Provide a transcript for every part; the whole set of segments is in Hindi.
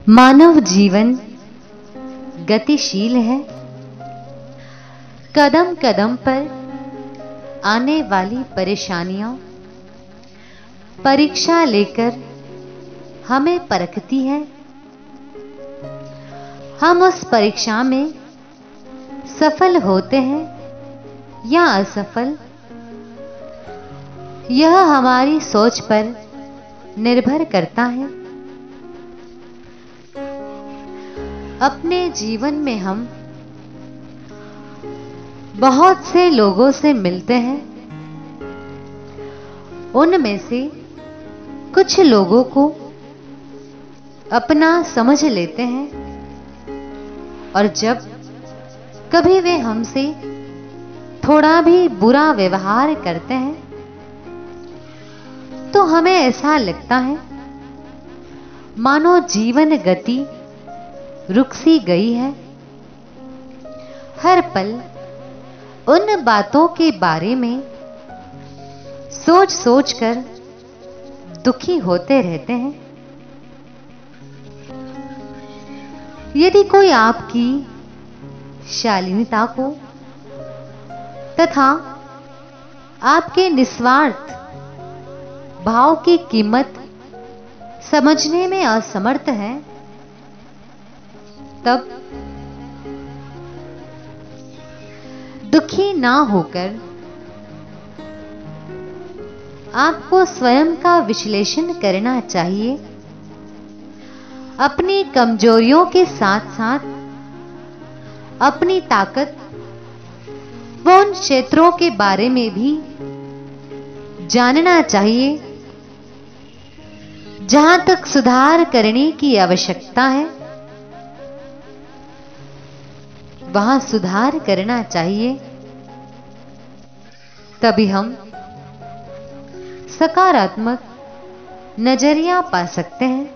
मानव जीवन गतिशील है। कदम कदम पर आने वाली परेशानियां परीक्षा लेकर हमें परखती है। हम उस परीक्षा में सफल होते हैं या असफल, यह हमारी सोच पर निर्भर करता है। अपने जीवन में हम बहुत से लोगों से मिलते हैं। उनमें से कुछ लोगों को अपना समझ लेते हैं और जब कभी वे हमसे थोड़ा भी बुरा व्यवहार करते हैं तो हमें ऐसा लगता है मानो जीवन गति रुक सी गई है। हर पल उन बातों के बारे में सोच सोच कर दुखी होते रहते हैं। यदि कोई आपकी शालीनता को तथा आपके निस्वार्थ भाव की कीमत समझने में असमर्थ है, तब दुखी ना होकर आपको स्वयं का विश्लेषण करना चाहिए। अपनी कमजोरियों के साथ साथ अपनी ताकत व उन क्षेत्रों के बारे में भी जानना चाहिए जहां तक सुधार करने की आवश्यकता है, वहां सुधार करना चाहिए। तभी हम सकारात्मक नजरिया पा सकते हैं।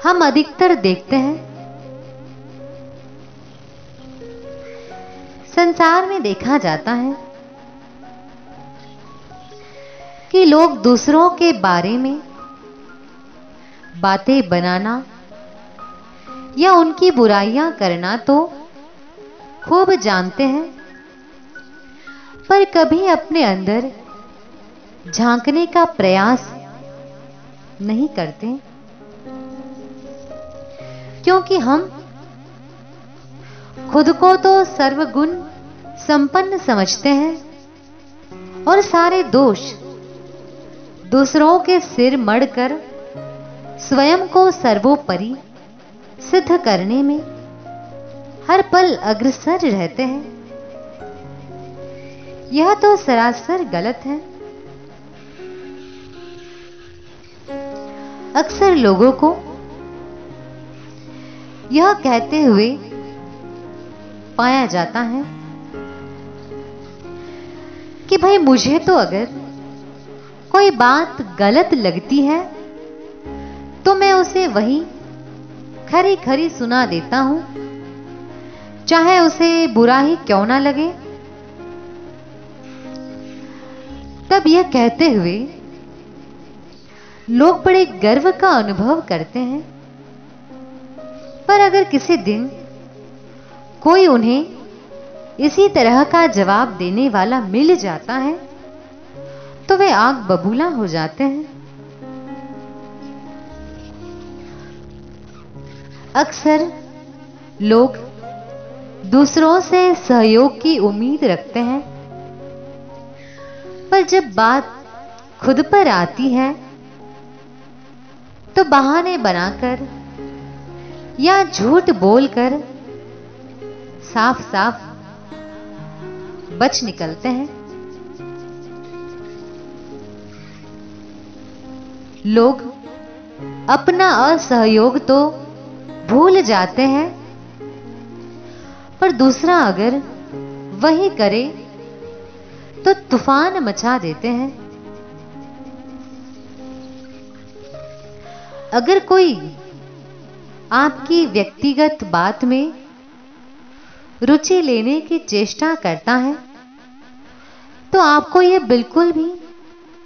हम अधिकतर देखते हैं, संसार में देखा जाता है कि लोग दूसरों के बारे में बातें बनाना या उनकी बुराइयां करना तो खूब जानते हैं, पर कभी अपने अंदर झांकने का प्रयास नहीं करते, क्योंकि हम खुद को तो सर्वगुण संपन्न समझते हैं और सारे दोष दूसरों के सिर मढ़कर स्वयं को सर्वोपरि सिद्ध करने में हर पल अग्रसर रहते हैं। यह तो सरासर गलत है। अक्सर लोगों को यह कहते हुए पाया जाता है कि भाई मुझे तो अगर कोई बात गलत लगती है तो मैं उसे वही खरी खरी सुना देता हूं, चाहे उसे बुरा ही क्यों ना लगे। तब यह कहते हुए लोग बड़े गर्व का अनुभव करते हैं, पर अगर किसी दिन कोई उन्हें इसी तरह का जवाब देने वाला मिल जाता है तो वे आग बबूला हो जाते हैं। अक्सर लोग दूसरों से सहयोग की उम्मीद रखते हैं, पर जब बात खुद पर आती है तो बहाने बनाकर या झूठ बोलकर साफ साफ बच निकलते हैं। लोग अपना असहयोग तो भूल जाते हैं, पर दूसरा अगर वही करे तो तूफान मचा देते हैं। अगर कोई आपकी व्यक्तिगत बात में रुचि लेने की चेष्टा करता है तो आपको यह बिल्कुल भी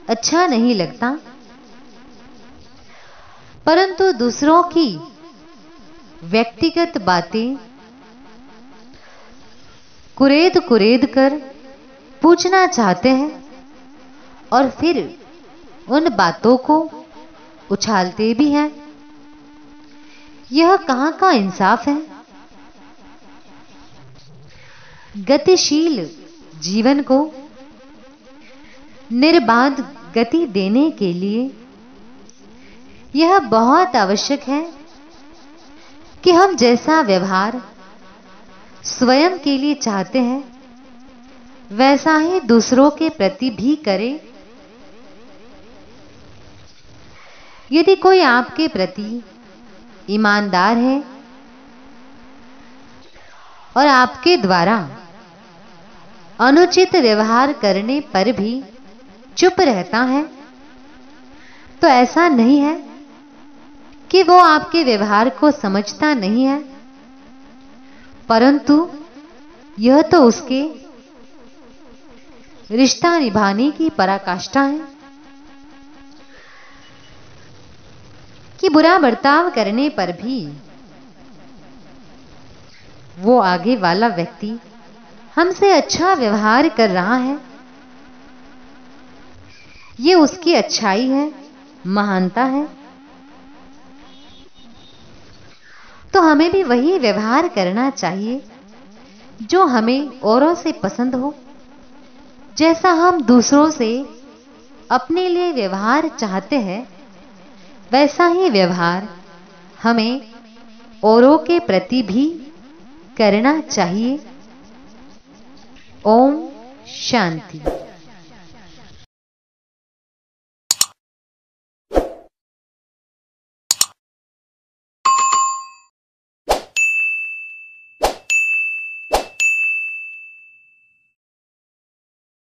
अच्छा नहीं लगता परंतु दूसरों की व्यक्तिगत बातें कुरेद कुरेद कर पूछना चाहते हैं और फिर उन बातों को उछालते भी हैं। यह कहां का इंसाफ है? गतिशील जीवन को निर्बाध गति देने के लिए यह बहुत आवश्यक है कि हम जैसा व्यवहार स्वयं के लिए चाहते हैं वैसा ही दूसरों के प्रति भी करें। यदि कोई आपके प्रति ईमानदार है और आपके द्वारा अनुचित व्यवहार करने पर भी चुप रहता है, तो ऐसा नहीं है कि वो आपके व्यवहार को समझता नहीं है, परंतु यह तो उसके रिश्ता निभाने की पराकाष्ठा है कि बुरा बर्ताव करने पर भी वो आगे वाला व्यक्ति हमसे अच्छा व्यवहार कर रहा है। ये उसकी अच्छाई है, महानता है। तो हमें भी वही व्यवहार करना चाहिए जो हमें औरों से पसंद हो। जैसा हम दूसरों से अपने लिए व्यवहार चाहते हैं वैसा ही व्यवहार हमें औरों के प्रति भी करना चाहिए। ओम शांति।